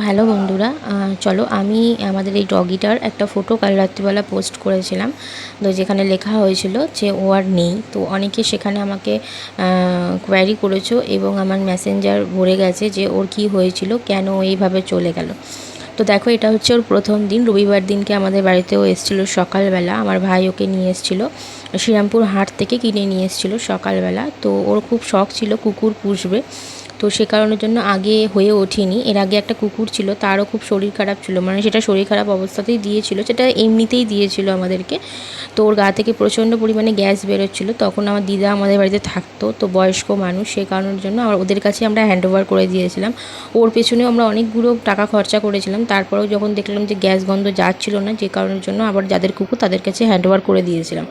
Hello বন্ধুরা, চলো আমি আমাদের এই ডগিটার একটা ফটো কাল রাত্রিবেলা পোস্ট করেছিলাম। তো যেখানে লেখা হয়েছিল যে ও আর নেই। তো অনেকে সেখানে আমাকে কোয়ারি করেছো এবং আমার মেসেঞ্জার ভরে গেছে যে ওর কী হয়েছিল, কেন ও এইভাবে চলে গেল। তো দেখো, এটা হচ্ছে ওর প্রথম দিন। রবিবার দিনকে আমাদের বাড়িতেও এসেছিলো সকালবেলা। আমার ভাই ওকে নিয়ে এসেছিলো, শ্রীরামপুর হাট থেকে কিনে নিয়ে এসেছিলো সকালবেলা। তো ওর খুব শখ ছিল কুকুর পুষবে, তো সে কারণের জন্য আগে হয়ে ওঠেনি। এর আগে একটা কুকুর ছিল, তারও খুব শরীর খারাপ ছিল, মানে সেটা শরীর খারাপ অবস্থাতেই দিয়েছিল, সেটা এমনিতেই দিয়েছিল আমাদেরকে। তো ওর গা থেকে প্রচণ্ড পরিমাণে গ্যাস বেরোচ্ছিলো। তখন আমার দিদা আমাদের বাড়িতে থাকতো, তো বয়স্ক মানুষ, সে কারণের জন্য ওদের কাছে আমরা হ্যান্ড ওভার করে দিয়েছিলাম। ওর পেছনেও আমরা অনেকগুলো টাকা খরচা করেছিলাম। তারপরেও যখন দেখলাম যে গ্যাস গন্ধ যাচ্ছিল না, যে কারণের জন্য আবার যাদের কুকুর তাদের কাছে হ্যান্ড ওভার করে দিয়েছিলাম।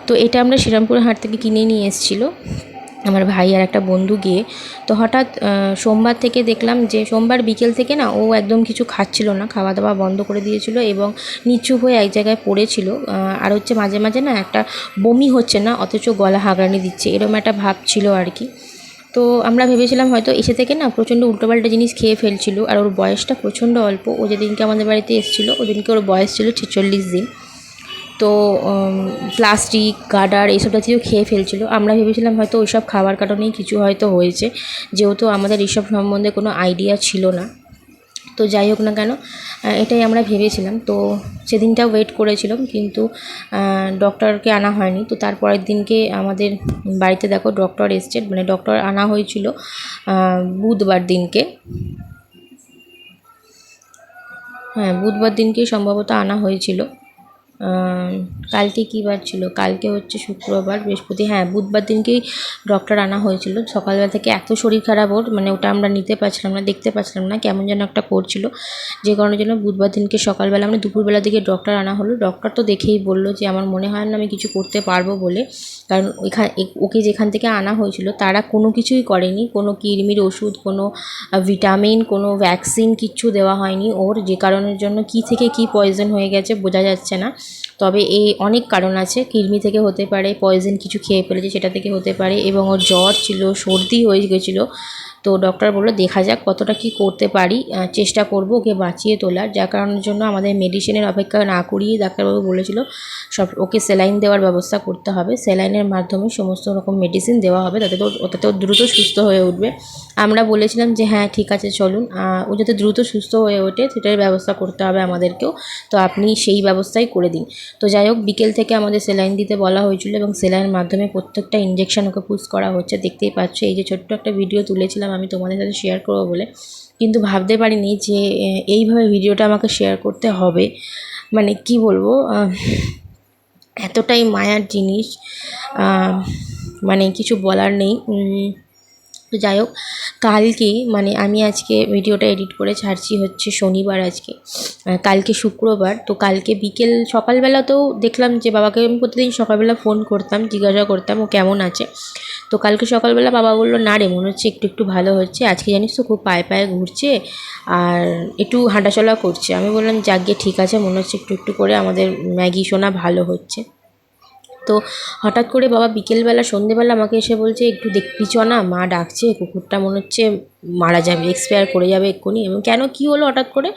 তো এটা আমরা শ্রীরামপুর হাট থেকে কিনে নিয়ে এসেছিলো আমার ভাই আর একটা বন্ধু গিয়ে। তো হঠাৎ সোমবার থেকে দেখলাম যে সোমবার বিকেল থেকে না ও একদম কিছু খাচ্ছিল না, খাওয়া দাওয়া বন্ধ করে দিয়েছিল এবং নিচু হয়ে এক জায়গায় পড়েছিল। আর হচ্ছে মাঝে মাঝে না একটা বমি হচ্ছে না, অথচ গলা হাঁকড়ানি দিচ্ছে, এরকম একটা ভাব ছিল আর কি। তো আমরা ভেবেছিলাম হয়তো এসে থেকে না প্রচণ্ড উল্টোপাল্টা জিনিস খেয়ে ফেলছিল। আর ওর বয়সটা প্রচণ্ড অল্প। ও যেদিনকে আমাদের বাড়িতে এসেছিলো ওদিনকে ওর বয়স ছিল 46 দিন। তো প্লাস্টিক গার্ডার এইসব জাতীয় খেয়ে ফেলছিল। আমরা ভেবেছিলাম হয়তো ওইসব খাবার কারণেই কিছু হয়তো হয়েছে, যেহেতু আমাদের এইসব সম্বন্ধে কোনো আইডিয়া ছিল না। তো যাই হোক না কেন, এটাই আমরা ভেবেছিলাম। তো সেদিনটা ওয়েট করেছিলাম, কিন্তু ডক্টরকে আনা হয়নি। তো তারপরের দিনকে আমাদের বাড়িতে দেখো ডক্টর এসছে, মানে ডক্টর আনা হয়েছিল বুধবার দিনকে। হ্যাঁ, বুধবার দিনকেই সম্ভবত আনা হয়েছিল। কালকে কী বার ছিল, কালকে হচ্ছে শুক্রবার, বৃহস্পতি, হ্যাঁ বুধবার দিনকেই ডক্টর আনা হয়েছিল। সকালবেলা থেকে এত শরীর খারাপ ওর, মানে ওটা আমরা নিতে পারছিলাম না, দেখতে পাচ্ছিলাম না, কেমন যেন একটা করছিল। যে কারণের জন্য বুধবার দিনকে সকালবেলা মানে দুপুরবেলার দিকে ডক্টর আনা হলো। ডক্টর তো দেখেই বললো যে আমার মনে হয় না আমি কিছু করতে পারবো বলে, কারণ ওকে যেখান থেকে আনা হয়েছিল তারা কোনো কিছুই করেনি, কোনো কৃমির ওষুধ, কোনো ভিটামিন, কোনো ভ্যাকসিন কিচ্ছু দেওয়া হয়নি ওর, যে কারণের জন্য কী থেকে কী পয়জন হয়ে গেছে বোঝা যাচ্ছে না। তবে এই অনেক কারণ আছে, কৃমি থেকে হতে পারে, পয়জন কিছু খেয়ে ফেলেছে সেটা থেকে হতে পারে, এবং ওর জ্বর ছিল, সর্দি হয়ে গেছিলো। তো ডক্টর বললো দেখা যাক কতটা কী করতে পারি, চেষ্টা করব ওকে বাঁচিয়ে তোলার। যার কারণের জন্য আমাদের মেডিসিনের অপেক্ষা না করিয়ে ডাক্তারবাবু বলেছিল ওকে স্যালাইন দেওয়ার ব্যবস্থা করতে হবে। স্যালাইনের মাধ্যমে সমস্ত রকম মেডিসিন দেওয়া হবে, ওটাতেও দ্রুত সুস্থ হয়ে উঠবে। আমরা বলেছিলাম যে হ্যাঁ ঠিক আছে চলুন, ও যাতে দ্রুত সুস্থ হয়ে ওঠে সেটার ব্যবস্থা করতে হবে আমাদেরকেও, তো আপনি সেই ব্যবস্থাই করে দিন। তো যাই হোক, বিকেল থেকে আমাদের স্যালাইন দিতে বলা হয়েছিল এবং স্যালাইনের মাধ্যমে প্রত্যেকটা ইঞ্জেকশন ওকে পুশ করা হচ্ছে। দেখতেই পাচ্ছ, এই যে ছোট্ট একটা ভিডিও তুলেছিলাম আমি তোমাদের সাথে শেয়ার করবো বলে, কিন্তু ভাবতে পারিনি যে এইভাবে ভিডিওটা আমাকে শেয়ার করতে হবে। মানে কি বলবো, এতটাই মায়ার জিনিস, মানে কিছু বলার নেই। তো যাই হোক, কালকে মানে আমি আজকে ভিডিওটা এডিট করে ছাড়ছি হচ্ছে শনিবার, আজকে কালকে শুক্রবার। তো কালকে বিকেল সকালবেলাতেও দেখলাম যে বাবাকে আমি প্রতিদিন সকালবেলা ফোন করতাম, জিজ্ঞাসা করতাম ও কেমন আছে। তো কালকে সকালবেলা বাবা বললো না রে, মনে হচ্ছে একটু একটু ভালো হচ্ছে, আজকে জানিস তো খুব পায়ে পায়ে ঘুরছে আর একটু হাঁটাচলা করছে। আমি বললাম যাক গে ঠিক আছে, মনে হচ্ছে একটু একটু করে আমাদের ম্যাগি সোনা ভালো হচ্ছে। তো হঠাৎ করে বাবা বিকেলবেলা সন্ধেবেলা আমাকে এসে বলছে একটু দেখবি চ না, মা ডাকছে, কুকুরটা মনে হচ্ছে মারা যাবে, এক্সপায়ার করে যাবে এক্ষুনি। এবং কেন, কী হলো হঠাৎ করে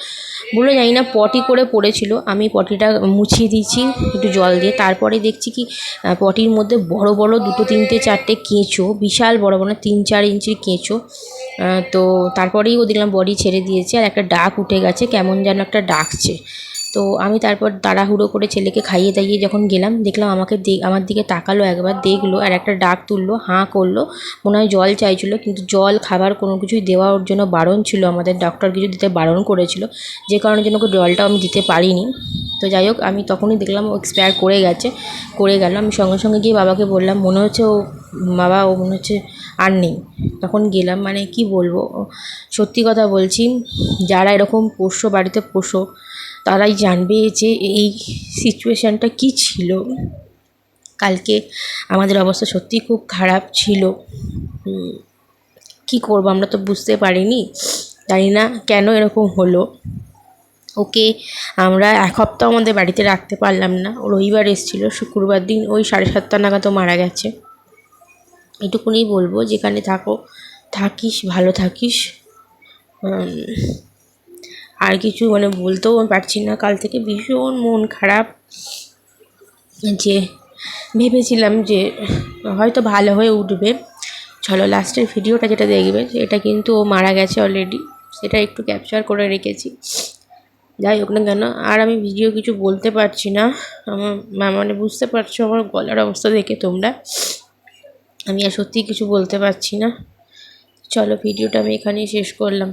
বলে জানি না, পটি করে পড়েছিল, আমি পটিটা মুছিয়ে দিয়েছি একটু জল দিয়ে। তারপরে দেখছি কি পটির মধ্যে বড় বড় দুটো তিনটে চারটে কেঁচো, বিশাল বড় বড় 3-4 ইঞ্চির কেঁচো। তো তারপরেই ও দেখলাম বডি ছেড়ে দিয়েছে, আর একটা ডাক উঠে গেছে, কেমন যেন একটা ডাকছে। তো আমি তারপর তাড়াহুড়ো করে ছেলেকে খাইয়ে দাইয়ে যখন গেলাম, দেখলাম আমার দিকে তাকালো, একবার দেখলো আর একটা ডাক তুললো, হাঁ করলো, মনে হয় জল চাইছিলো, কিন্তু জল খাবার কোনো কিছুই দেওয়া ওর জন্য বারণ ছিল, আমাদের ডক্টর কিছু দিতে বারণ করেছিল, যে কারণের জন্য ওকে জলটাও আমি দিতে পারিনি। তো যাই হোক, আমি তখনই দেখলাম ও এক্সপায়ার করে গেল। আমি সঙ্গে সঙ্গে গিয়ে বাবাকে বললাম মনে হচ্ছে বাবা ও মনে হচ্ছে আর নেই। তখন গেলাম, মানে কি বলবো, সত্যি কথা বলছি, যারা এরকম পোষ্য বাড়িতে পোষ্য তারাই জানবে যে এই সিচুয়েশানটা কী ছিল। কালকে আমাদের অবস্থা সত্যিই খুব খারাপ ছিল। কি করব আমরা তো বুঝতে পারিনি, জানি না কেন এরকম হলো। ওকে আমরা এক সপ্তাহ আমাদের বাড়িতে রাখতে পারলাম না। রবিবার এসেছিলো, শুক্রবার দিন ওই 7:30 নাগাদ মারা গেছে। এটুকুনি বলবো, যেখানে থাকিস ভালো থাকিস। আর কিছু মানে বলতেও পারছি না। কাল থেকে ভীষণ মন খারাপ, যে ভেবেছিলাম যে হয়তো ভালো হয়ে উঠবে। চলো লাস্টের ভিডিওটা যেটা দেখবে, এটা কিন্তু ও মারা গেছে অলরেডি, সেটা একটু ক্যাপচার করে রেখেছি। যাই হোক না কেন, আর আমি ভিডিও কিছু বলতে পারছি না। আমার মানে বুঝতে পারছো আমার গলার অবস্থা দেখে তোমরা, আমি আর সত্যিই কিছু বলতে পারছি না। চলো ভিডিওটা আমি এখানেই শেষ করলাম।